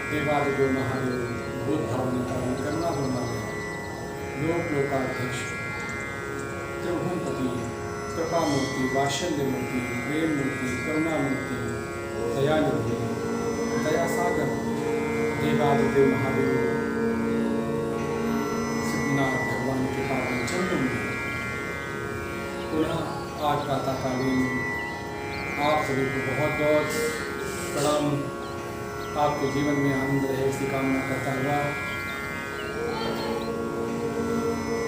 देवादिदेव महादेव भूत भावने कारण करुणा गुरुनाथ लोक लोकाध्यक्ष त्रिभुवनपति कृपा मूर्ति वात्सल्य मूर्ति प्रेम मूर्ति करुणा मूर्ति दयानिधि दया सागर देवादिदेव महादेव सिद्धनाथ भगवान के पावन चरणों में पुनः आज प्रातःकालीन आप सभी को बहुत बहुत प्रणाम। आपके जीवन में आनंद रहे इसकी कामना करता हुआ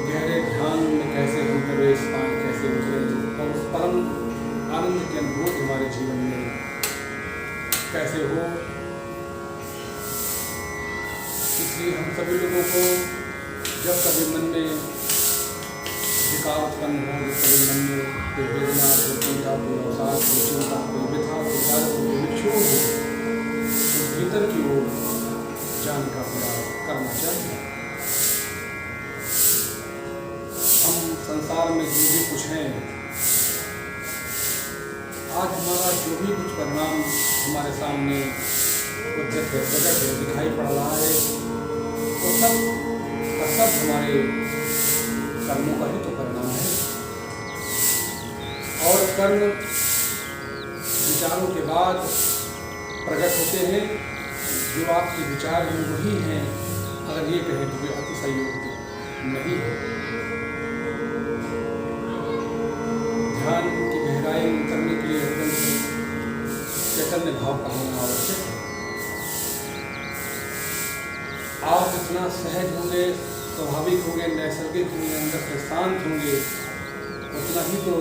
गहरे ध्यान में कैसे हम प्रवेश पाएँ, कैसे उतरे और उस परम आनंद की अनुभूति हमारे जीवन में कैसे हो, इसलिए हम सभी लोगों को जब कभी मन में विकार उत्पन्न हो, जब कभी मन में कोई वेदना, कोई चिंता, कोई अवसाद, कोई चिंता, कोई व्यथा, कोई दर्द, कोई विक्षोभ हो, तो भीतर की ओर जाने का प्रयास करना चाहिए। हम संसार में जो भी कुछ हैं, आज हमारा जो भी कुछ परिणाम हमारे सामने उद्यत है, प्रकट है, दिखाई पड़ रहा है, वो सब का सब हमारे कर्मों का ही तो परिणाम है। और कर्म विचारों के बाद प्रकट होते हैं। जो आपके विचार हैं वही हैं, अगर ये कहें तो वे अतिशयोक्ति नहीं है। ध्यान की गहराई में उतरने के लिए एकदम चैतन्य भाव का होना आवश्यक है। आप जितना सहज होंगे, स्वाभाविक होंगे, नैसर्गिक होंगे, अंदर से शांत होंगे, उतना ही तो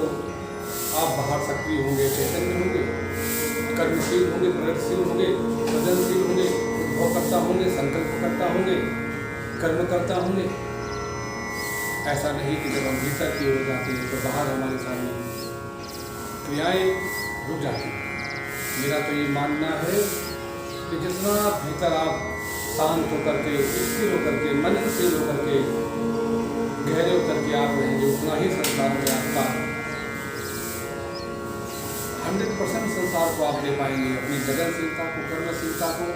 आप बाहर सक्रिय होंगे, चैतन्य होंगे, कर्मशील होंगे, प्रगतिशील होंगे, सृजनशील होंगे, उद्भव करता होंगे, संकल्प करता होंगे, कर्म करता होंगे। ऐसा नहीं कि जब हम भीतर की ओर जाते हैं तो बाहर हमारे सामने क्रियाएं रुक जाती हैं। मेरा तो ये मानना है कि जितना भीतर आप शांत होकर के, स्थिर होकर के, मननशील होकर के, गहरे उतर के आप रहेंगे, उतना ही संसार में आपका 100% संसार को आप दे पाएंगे। अपनी लगनशीलता को, कर्मशीलता को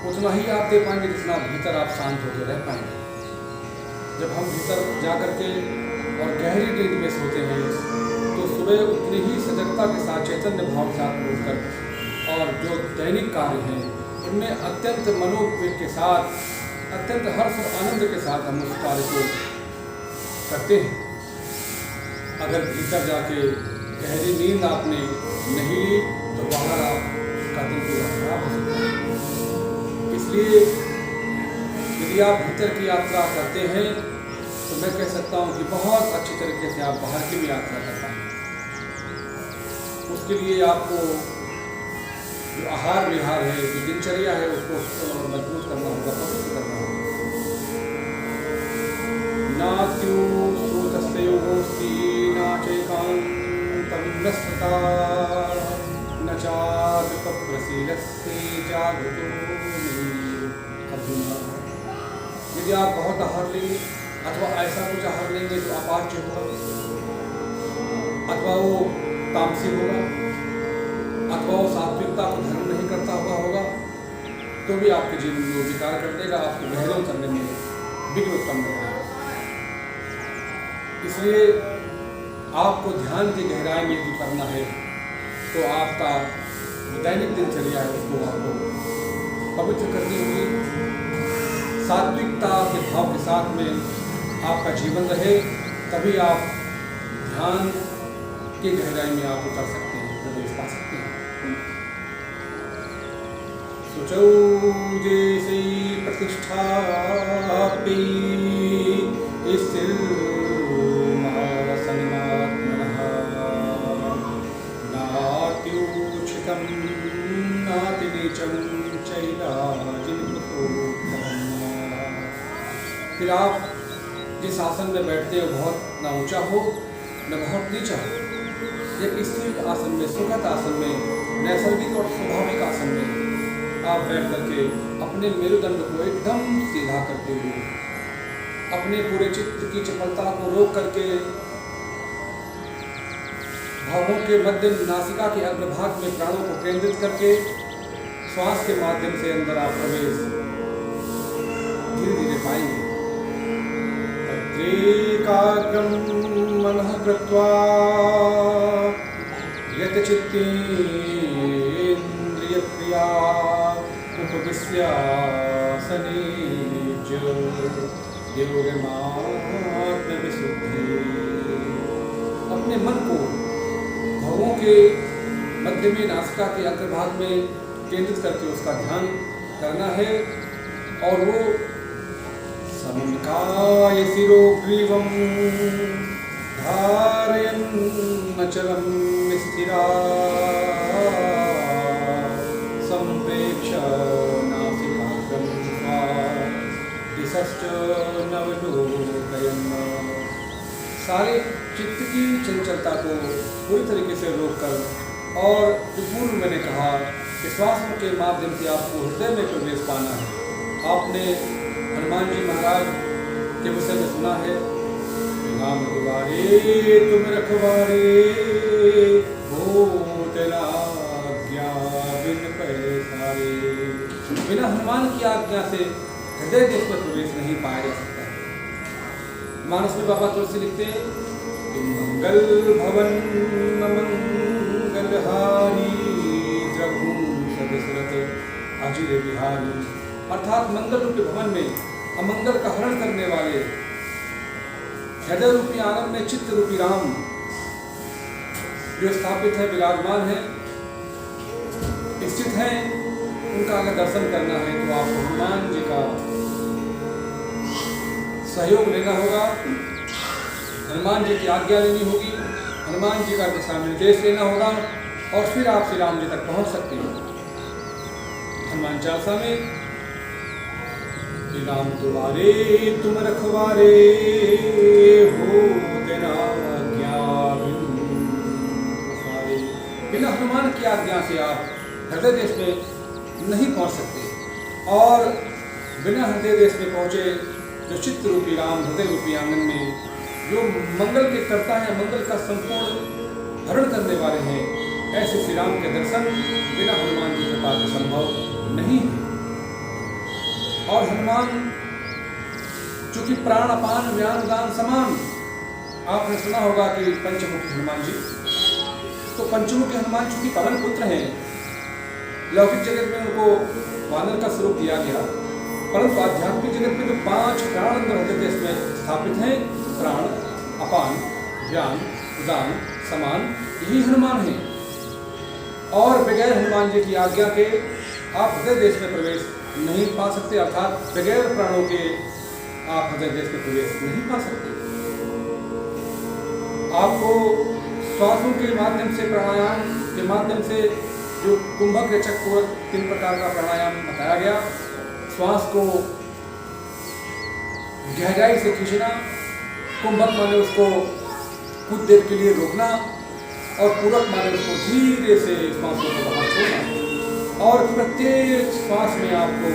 उतना ही आप दे पाएंगे जितना भीतर आप शांत होकर रह पाएंगे। जब हम भीतर जाकर के और गहरी नींद में सोते हैं तो सुबह उतनी ही सजगता के साथ, चैतन्य भाव के साथ उठकर और जो दैनिक कार्य हैं उनमें अत्यंत मनोवेग के साथ, अत्यंत हर्ष और आनंद के साथ हम उस कार्य को करते हैं। अगर भीतर जाके गहरी नींद आपने नहीं ली तो बाहर आपका दिन पूरा खराब हो सकता है। इसलिए यदि आप भीतर की यात्रा करते हैं तो मैं कह सकता हूँ कि बहुत अच्छी तरीके से आप बाहर की भी यात्रा कर पाएंगे। उसके लिए आपको जो आहार विहार है, जो दिनचर्या है, उसको मजबूत करना होगा, पवित्र करना होगा। नास्त्युस्तयोस्ति नाचैकान्तं नस्ता न चाद्यप्रशीलस्य जागृतो अर्जुन। यदि आप बहुत आहार लेंगे अथवा ऐसा कुछ आहार लेंगे जो अपाच्य होगा, अथवा वो तामसी होगा, अथवा वो सात्विकता को धर्म नहीं करता हुआ होगा, तो भी आपके जीवन में विकार कर देगा, आपको गहरे उतरने में विघ्न उत्पन्न करेगा। इसलिए आपको ध्यान की गहराई में यदि करना है तो आपका दैनिक दिनचर्या है उसको आपको पवित्र करनी होगी। सात्विकता के भाव के साथ में आपका जीवन रहे, तभी आप ध्यान की गहराई में आप उतर सकते हैं, प्रवेश पा सकते हैं। सुचौ जैसे प्रतिष्ठापि स्थिर महासन्नात्मनः नात्युच्छितं नातिनीचं चैलाजिन्मुखो। फिर आप जिस आसन में बैठते हो बहुत न ऊंचा हो न बहुत नीचा हो, एक स्थिर आसन में, सुखद आसन में, नैसर्गिक और स्वाभाविक आसन में आप बैठ करके अपने मेरुदंड को एकदम सीधा करते हुए, अपने पूरे चित्त की चपलता को रोक करके, भावों के मध्य नासिका के अग्रभाग में प्राणों को केंद्रित करके श्वास के माध्यम से अंदर आप प्रवेश धीरे धीरे पाएंगे। तत्रैकाग्रं मनः कृत्वा यतचित्तेन्द्रियक्रिया उपविश्यासनेज योगमात्मविशुद्धि। अपने मन को भवों के मध्य में नासिका के अग्रभाग में केंद्रित करके उसका ध्यान करना है और वो समकाय शिरोग्रीवं धारयन्नचलं स्थिरा संप्रेक्ष्य नासिकाग्रं दिशश्च नवलोकयन्। सारे चित्त की चंचलता को पूरी तरीके से रोककर, और जो पूर्व मैंने कहा कि श्वास के माध्यम से आपको हृदय में प्रवेश पाना है। आपने हनुमान जी महाराज के विषय में सुना है, राम दुआरे तुम रखवारे हो तेरा आज्ञा बिन पैसारे। बिना हनुमान की आज्ञा से हृदय देश में प्रवेश नहीं पाया जा सकता है। मानस में बाबा तुलसी लिखते हैं, मंगल भवन मंगलहारी द्रघु सदशरथ अजिर बिहारी। अर्थात मंगल रूपी भवन में अमंगल का हरण करने वाले हृदय रूपी आंगन में चित्त रूपी राम जो स्थापित है, विराजमान है, स्थित है, उनका अगर दर्शन करना है तो आपको हनुमान जी का सहयोग लेना होगा, हनुमान जी की आज्ञा लेनी होगी, हनुमान जी का दिशा निर्देश लेना होगा और फिर आप श्री राम जी तक पहुंच सकते हैं। हनुमान चालीसा में राम तुम्हारे तुम रखवारे हो तेरा आज्ञा बिना हनुमान की आज्ञा से आप हृदय देश में नहीं पहुंच सकते। और बिना हृदय देश में पहुंचे जो चित्त रूपी राम हृदय रूपी आंगन में जो मंगल के कर्ता है, मंगल का संपूर्ण हरण करने वाले हैं, ऐसे श्री राम के दर्शन बिना हनुमान जी के पास संभव नहीं है। और हनुमान चूंकि प्राण अपान व्यान दान समान, आपने सुना होगा कि पंचमुखी हनुमान जी, तो पंचमुखी हनुमान चूंकि पवन पुत्र हैं, लौकिक जगत में उनको वानर का स्वरूप दिया गया, परंतु आध्यात्मिक जगत में जो 5 प्राण अंदर हृदय देश में स्थापित हैं, प्राण अपान व्यान उदान समान, यही हनुमान हैं। और बगैर हनुमान जी की आज्ञा के आप हृदय देश में प्रवेश नहीं पा सकते, अर्थात बगैर प्राणों के आप हृदय देश में प्रवेश नहीं पा सकते। आपको श्वासों के माध्यम से, प्राणायाम के माध्यम से, जो कुंभक रेचक पूरक 3 प्रकार का प्राणायाम बताया गया, श्वास को गहराई से खींचना, कुंभक माने उसको कुछ देर के लिए रोकना, और पूरक माने उसको धीरे से श्वासों को बाहर छोड़ना। और प्रत्येक श्वास में आपको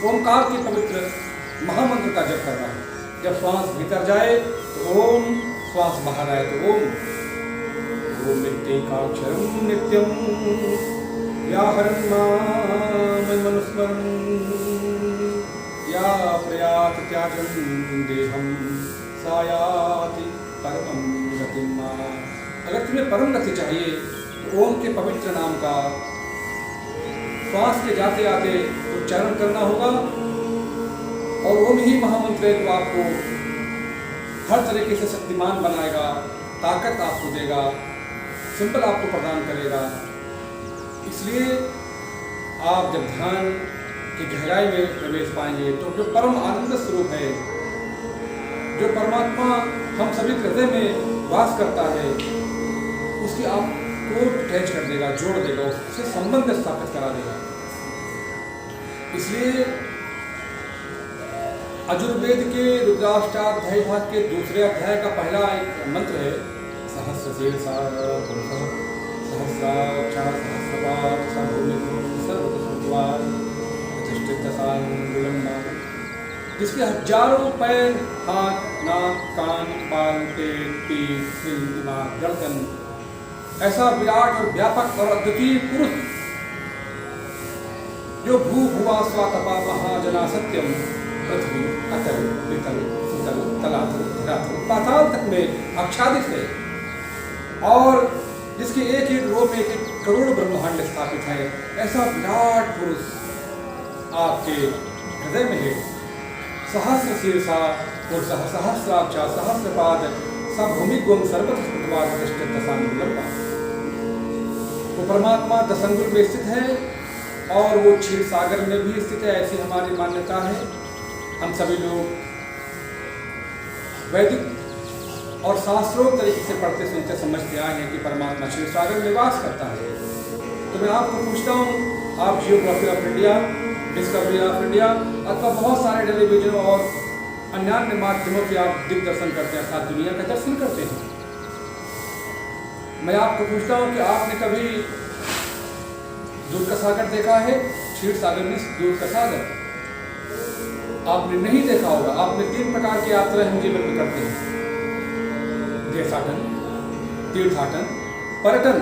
ओमकार के पवित्र महामंत्र का जप करना है। जब श्वास भीतर जाए तो ओम, श्वास बाहर आए तो ओम। ओम नित्यैकाक्षरं नित्यं व्याहरन् मामनुस्मरन् या प्रयात त्याजं देहं सायाति परमं गतिं मां। अगर तुम्हें परम गति चाहिए तो ओम के पवित्र नाम का श्वास के जाते आते उच्चारण करना होगा। और ओम ही महामंत्र है, तो आपको हर तरीके से शक्तिमान बनाएगा, ताकत आपको देगा, सिंपल आपको प्रदान करेगा। इसलिए आप जब ध्यान की गहराई में प्रवेश पाएंगे तो जो परम आनंद स्वरूप है, जो परमात्मा हम सभी हृदय में वास करता है, उसकी आपको अटैच कर देगा, जोड़ देगा, उससे संबंध स्थापित करा देगा। इसलिए अजुर्वेद के रुद्राष्टाध्याय भाग के 2 अध्याय का पहला एक मंत्र है, सहस्रशीर्षा सहस्राक्षर सहस्रपाद सर्वतस्वाद, जिसके हजारों पैर, हाथ, नाक, कान, बाल, पेट, पीठ, दिल, दिमाग, गर्दन, ऐसा विराट और व्यापक और अद्वितीय पुरुष जो भू भुवा स्वा तपा महाजना सत्यम पृथ्वी, अतल, वितल, सुतल, तलातल, धरातल, पाताल तक में आच्छादित है और जिसके एक एक रो में एक एक करोड़ ब्रह्मांड स्थापित है, ऐसा विराट पुरुष आपके हृदय में है। सहस्र शीर्षा और सहस्राक्षा सहस्रपाद सब भूमिगुम सर्वत्र स्फुटवाद दशांगुलम्बा। वो परमात्मा दशंगुल में स्थित है और वो क्षीर सागर में भी स्थित है, ऐसी हमारी मान्यता है। हम सभी लोग वैदिक और शास्त्रोक्त तरीके से पढ़ते सुनते समझते आए हैं कि परमात्मा क्षीर सागर में वास करता है। तो मैं आपको पूछता हूँ, आप geography of India, discovery of India अथवा बहुत सारे टेलीविजन और अन्य माध्यमों से आप दिग्दर्शन करते हैं अर्थात दुनिया का दर्शन करते हैं। मैं आपको पूछता हूँ कि आपने कभी दूध का सागर देखा है? क्षीर सागर में दूध का सागर आपने नहीं देखा होगा। आपने 3 प्रकार की यात्रा हम जीवन में करते हैं, देशाटन, तीर्थाटन, पर्यटन,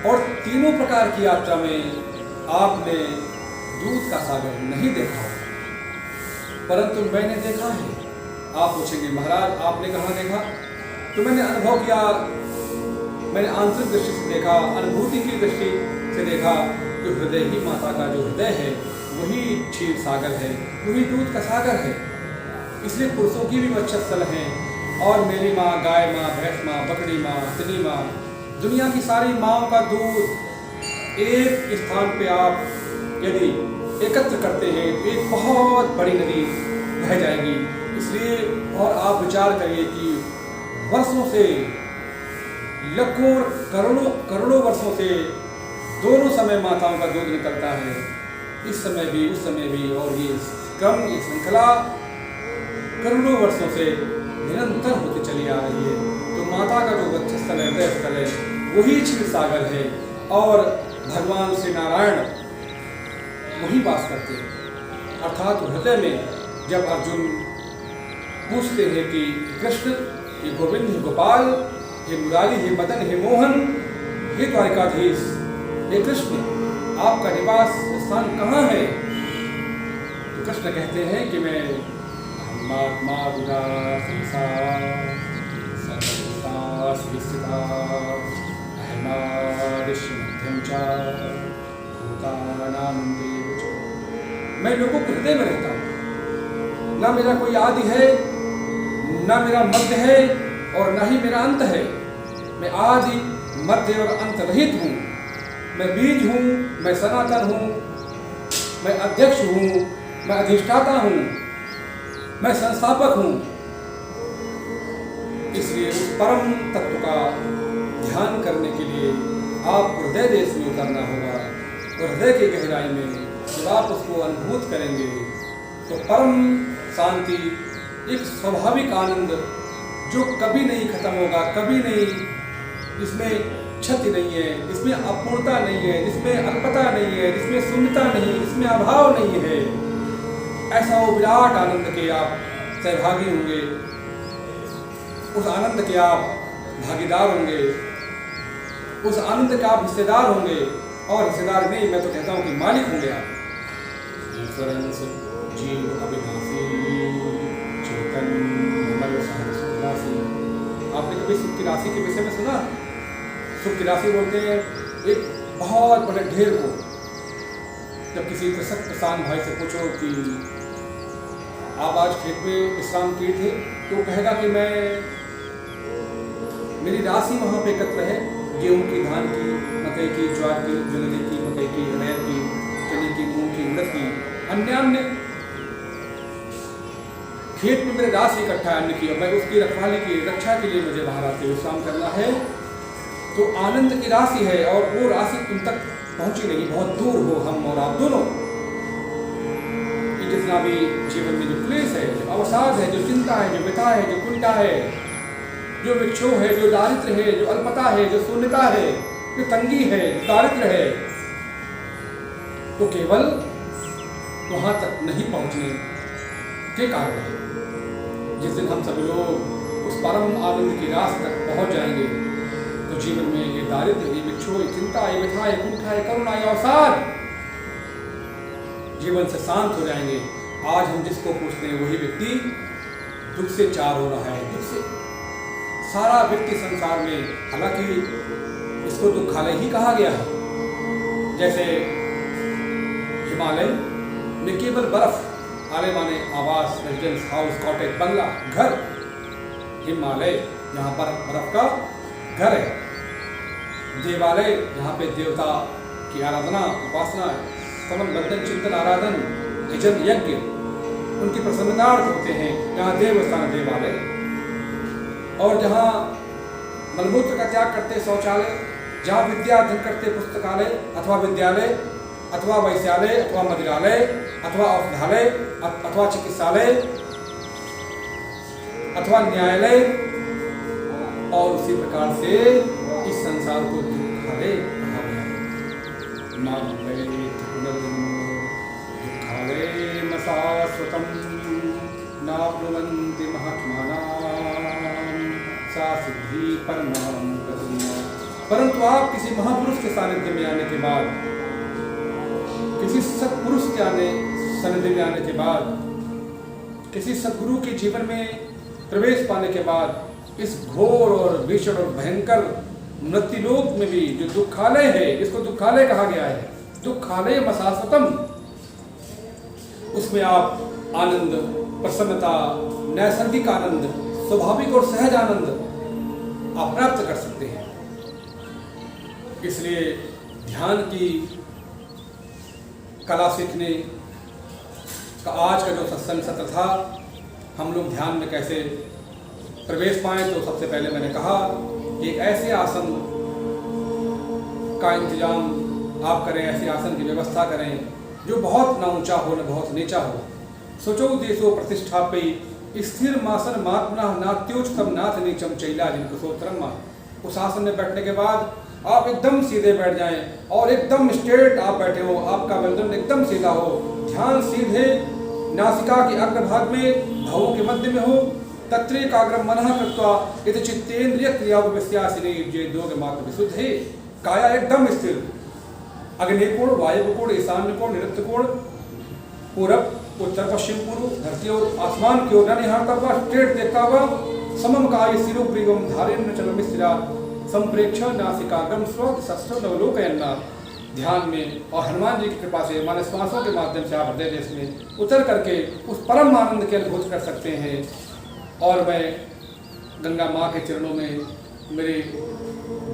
और तीनों प्रकार की यात्रा में आपने दूध का सागर नहीं देखा होगा, परंतु मैंने देखा है। आप पूछेंगे महाराज आपने कहाँ देखा? तो मैंने अनुभव किया, मैंने आंतरिक दृष्टि से देखा, अनुभूति की दृष्टि से देखा कि हृदय ही माता का जो हृदय है वही क्षीर सागर है, वही दूध का सागर है। इसलिए पुरुषों की भी वक्षस्थल हैं और मेरी माँ, गाय माँ, भैंस माँ, बकरी माँ, हथनी माँ, दुनिया की सारी माँओं का दूध एक स्थान पे आप यदि एकत्र करते हैं तो एक बहुत बड़ी नदी बह जाएगी। इसलिए और आप विचार करिए कि वर्षों से, लाखों करोड़ों वर्षों से दोनों समय माताओं का दूध निकलता है, इस समय भी उस समय भी, और ये क्रम, ये श्रृंखला करोड़ों वर्षों से निरंतर होती चली आ रही है। तो माता का जो वक्षस्थल है, हृदय स्थल है, वही क्षीर सागर है और भगवान श्री नारायण वही वास करते हैं। अर्थात हृदय में जब अर्जुन पूछते हैं कि कृष्ण, हे गोविंद, हे गोपाल, हे मुरारी, हे मदन, हे मोहन, हे द्वारिकाधीश, हे कृष्ण, आपका निवास स्थान कहाँ है? तो कृष्ण कहते हैं कि मैं मैं लोगों के हृदय में रहता हूँ। ना मेरा कोई आदि है, ना मेरा मध्य है और ना ही मेरा अंत है। मैं आदि, मध्य और अंत रहित हूँ। मैं बीज हूँ, मैं सनातन हूँ, मैं अध्यक्ष हूँ, मैं अधिष्ठाता हूँ, मैं संस्थापक हूँ। इसलिए उस परम तत्व का ध्यान करने के लिए आप हृदय देश में उतरना होगा और हृदय की गहराई में जब आप उसको अनुभूत करेंगे तो परम शांति, एक स्वाभाविक आनंद जो कभी नहीं खत्म होगा, कभी नहीं, इसमें क्षति नहीं है, इसमें अपूर्णता नहीं है, जिसमें अल्पता नहीं है, जिसमें शून्यता नहीं, जिसमें अभाव नहीं है, ऐसा वो विराट आनंद के आप सहभागी होंगे, उस आनंद के आप भागीदार होंगे, उस आनंद के आप हिस्सेदार होंगे। और हिस्सेदार नहीं, मैं तो कहता हूँ कि मालिक होंगे आप। जीव अविनाशी चेतन निर्मल सहस्रासी। आपने कभी सुख की राशि के विषय में सुना? सुख की राशि बोलते हैं एक बहुत बड़े ढेर को। जब किसी कृषक किसान भाई से पूछो कि आप आज खेत में विश्राम किए थे, तो कहेगा कि मैं, मेरी राशि वहाँ पे एकत्र है, गेहूँ की, धान की, मकई की, ज्वार की, जंगली की, मकई की, अरहर की, चने की, मूंग की, उड़द की, अन्य खेत में मेरे राशि इकट्ठा है अन्न की, और मैं उसकी रखवाली की, रक्षा के लिए मुझे बाहर आके विश्राम करना है। तो आनंद की राशि है और वो राशि तुम तक पहुंची नहीं, बहुत दूर हो हम और आप दोनों। जितना भी जीवन में जो क्लेश है, जो अवसाद है, जो चिंता है, जो व्यथा है, जो कुंठा है, जो विक्षोभ है, जो दारिद्र्य है, जो अल्पता है, जो शून्यता है, जो तंगी है, जो दारिद्र्य है, तो केवल वहां तक नहीं पहुंचने के कारण है। जिस दिन हम सभी लोग उस परम आनंद की रास तक पहुंच जाएंगे तो जीवन में ये दारिद्र्य, ये विक्षोभ, ये चिंता, ये व्यथा, ये कुंठा, ये करुणा, ये अवसाद जीवन से शांत हो जाएंगे। आज हम जिसको पूछते हैं वही व्यक्ति दुख से चार हो रहा है, दुख से सारा व्यक्ति संसार में, हालांकि इसको दुखालय ही कहा गया है। जैसे हिमालय में केवल बर्फ, आले माने आवास, रेजिडेंस, हाउस, कॉटेज, बंगला, घर। हिमालय यहाँ पर बर्फ का घर है। देवालय यहाँ पे देवता की आराधना, उपासना, स्तवन, बंधन, चिंतन, आराधन, यजन, यज्ञ, उनकी प्रसन्नतार्थ होते हैं। यहाँ देवस्थान देवालय। और जहाँ मलमूत्र का त्याग करते शौचालय, जहाँ विद्या अध्ययन करते पुस्तकालय अथवा विद्यालय अथवा वैश्यालय अथवा मदिरालय अथवा औषधालय अथवा चिकित्सालय अथवा न्यायालय, और उसी प्रकार से इस संसार को दुखालय कहा गया है। दुखालय शाश्वतम नाप्नुवन्ति महात्मानां सा सिद्धि परमां गतिम्। परंतु आप किसी महापुरुष के सानिध्य में आने के बाद, किसी सत्पुरुष के सानिध्य में आने के बाद, किसी सद्गुरु के जीवन में प्रवेश पाने के बाद, इस घोर और भीषण और भयंकर मृत्युलोक में भी जो दुखालय है, इसको दुखालय कहा गया है, दुखालय शाश्वतम, उसमें आप आनंद, प्रसन्नता, नैसर्गिक आनंद, स्वाभाविक और सहज आनंद आप प्राप्त कर सकते हैं। इसलिए ध्यान की कला सीखने का आज का जो सत्संग सत्र था, हम लोग ध्यान में कैसे प्रवेश पाएं, तो सबसे पहले मैंने कहा एक ऐसे आसन का इंतजाम आप करें, ऐसे आसन की व्यवस्था करें जो बहुत ना ऊंचा हो न बहुत नीचा हो। सोचो देशो प्रतिष्ठापि स्थिर मासन मात्मना नात्योच्चतम नाथ नीचम चैला जिनको सोत्रम। उस आसन में बैठने के बाद आप एकदम सीधे बैठ जाएं और एकदम स्ट्रेट आप बैठे हो, आपका गर्दन एकदम सीधा हो, ध्यान सीधे नासिका के अग्रभाग में, भावों के मध्य में हो। तत्रेकाग्रम मनः कृत्वा यदि चित्तेन्द्रिय क्रिया विश्यासिनी जे दोग मात्र विशुद्धे। काया एकदम स्थिर, अग्निकोण, वायु ईशान्य कोण, निरुक्त कोण, पूरब, उत्तर, पश्चिम, पूर्व, धरती और आसमान की ओर न निहारता हुआ, स्ट्रेट देखता हुआ, समम काय सिरो ग्रीवम धारेण चलम स्थिरा संप्रेक्ष नासिकाग्रम स्रोत शस्त्र नवलोकयन्ना। ध्यान में और हनुमान जी की कृपा से माने श्वासों के माध्यम से आप हृदय देश में उतर करके उस परम आनंद के अनुभूत कर सकते हैं। और मैं गंगा माँ के चरणों में, मेरी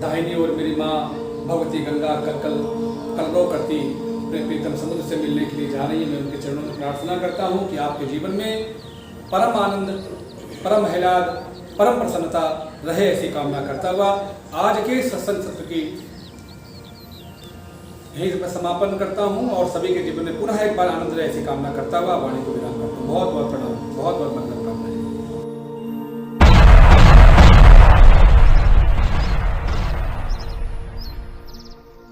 दाहिनी ओर मेरी माँ भगवती गंगा कलरव करती अपने प्रीतम समुद्र से मिलने के लिए जा रही है। मैं उनके चरणों में प्रार्थना करता हूँ कि आपके जीवन में परम आनंद, परम आह्लाद, परम प्रसन्नता रहे, ऐसी कामना करता हुआ आज के सत्संग सत्र की यहीं से मैं समापन करता हूँ और सभी के जीवन में पुनः एक बार आनंद रहे, ऐसी कामना करता हुआ वाणी को विराम करता हूँ। बहुत बहुत प्रणाम, बहुत बहुत मंगल।